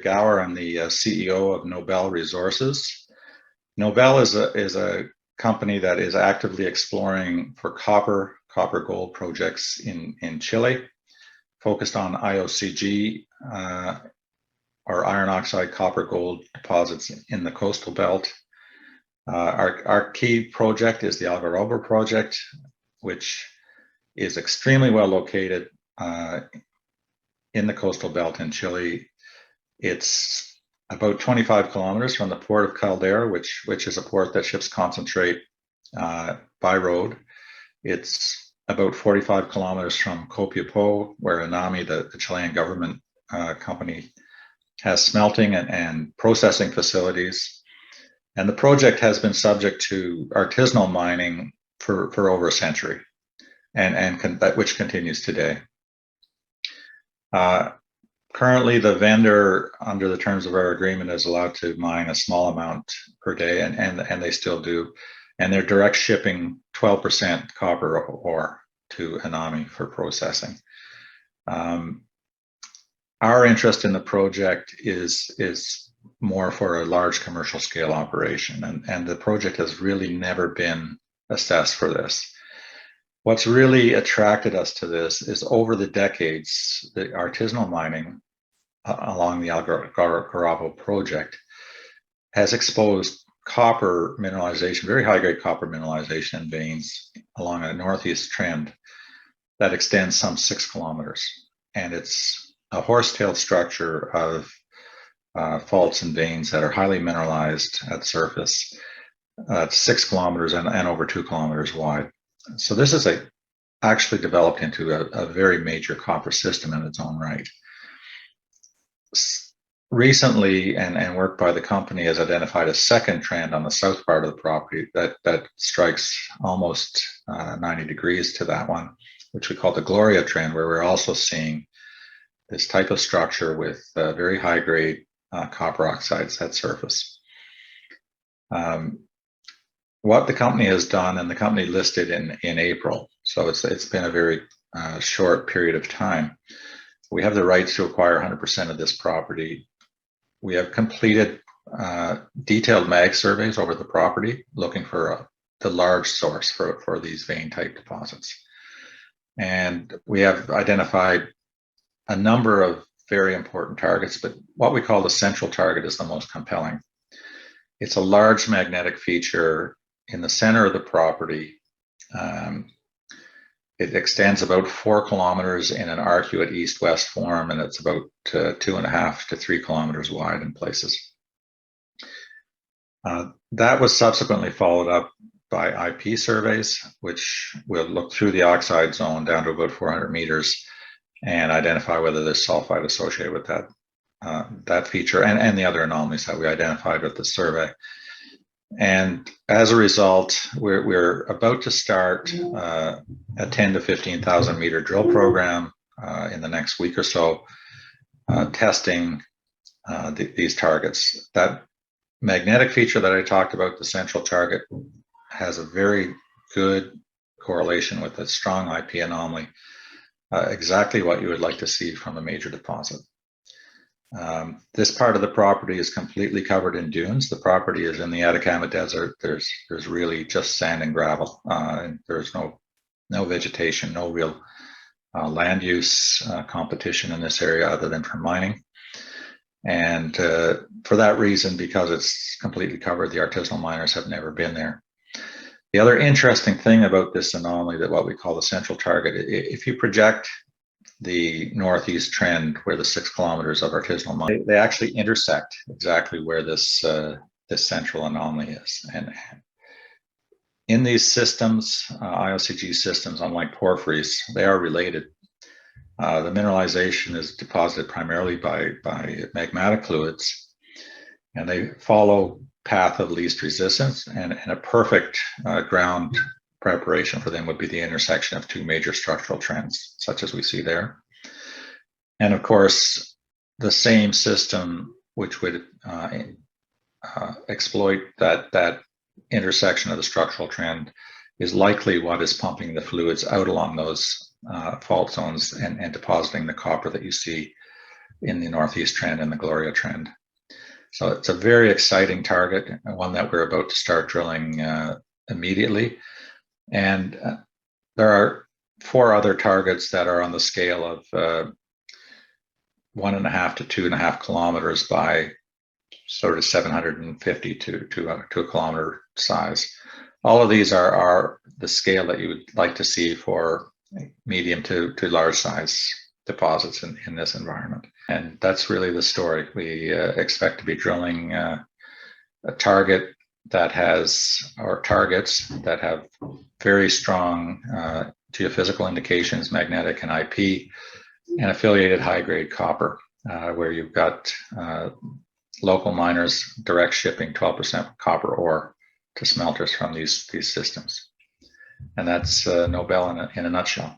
Gower. I'm the CEO of Nobel Resources. Nobel is a company that is actively exploring for copper gold projects in Chile, focused on IOCG or iron oxide copper gold deposits in the coastal belt. Our key project is the Algarrobo project, which is extremely well located in the coastal belt in Chile. It's about 25 kilometers from the port of Caldera, which is a port that ships concentrate by road. It's about 45 kilometers from Copiapó, where Enami, the Chilean government company, has smelting and processing facilities. And the project has been subject to artisanal mining for over a century, which continues today. Currently, the vendor, under the terms of our agreement, is allowed to mine a small amount per day, and they still do. And they're direct shipping 12% copper ore to Enami for processing. Our interest in the project is more for a large commercial scale operation, and the project has really never been assessed for this. What's really attracted us to this is, over the decades, the artisanal mining along the Algarrobo project has exposed copper mineralization, very high-grade copper mineralization in veins along a northeast trend that extends some 6 kilometers. And it's a horse-tailed structure of faults and veins that are highly mineralized at surface, 6 kilometers and over 2 kilometers wide. So this is actually developed into a very major copper system in its own right. Recently, and work by the company has identified a second trend on the south part of the property that strikes almost 90 degrees to that one, which we call the Gloria trend, where we're also seeing this type of structure with very high-grade copper oxides at surface. What the company has done, and the company listed in April, so it's been a very short period of time. We have the rights to acquire 100% of this property. We have completed detailed mag surveys over the property, looking for the large source for these vein type deposits. And we have identified a number of very important targets, but what we call the central target is the most compelling. It's a large magnetic feature in the center of the property. It extends about 4 kilometers in an arcuate east-west form, and it's about 2.5 to 3 kilometers wide in places. That was subsequently followed up by IP surveys, which will look through the oxide zone down to about 400 meters and identify whether there's sulfide associated with that feature and the other anomalies that we identified with the survey. And as a result, we're about to start a 10 to 15,000 meter drill program in the next week or so, testing these targets. That magnetic feature that I talked about, the central target, has a very good correlation with a strong IP anomaly, exactly what you would like to see from a major deposit. This part of the property is completely covered in dunes. The property is in the Atacama Desert. There's really just sand and gravel. And there's no vegetation, no real land use competition in this area other than for mining. And for that reason, because it's completely covered, the artisanal miners have never been there. The other interesting thing about this anomaly, that what we call the central target, if you project the northeast trend where the 6 kilometers of artisanal mining, they actually intersect exactly where this central anomaly is. And in these systems, IOCG systems, unlike porphyries, they are related. The mineralization is deposited primarily by magmatic fluids, and they follow path of least resistance, and a perfect ground preparation for them would be the intersection of two major structural trends, such as we see there. And of course, the same system which would exploit that intersection of the structural trend is likely what is pumping the fluids out along those fault zones and depositing the copper that you see in the Northeast Trend and the Gloria Trend. So it's a very exciting target, one that we're about to start drilling immediately. And there are 4 other targets that are on the scale of 1.5 to 2.5 kilometers by sort of 750 to a kilometer size. All of these are the scale that you would like to see for medium to large size deposits in this environment. And that's really the story. We expect to be drilling a target that has, or targets that have very strong geophysical indications, magnetic and IP, and affiliated high-grade copper, where you've got local miners direct shipping 12% copper ore to smelters from these systems. And that's Nobel in a nutshell.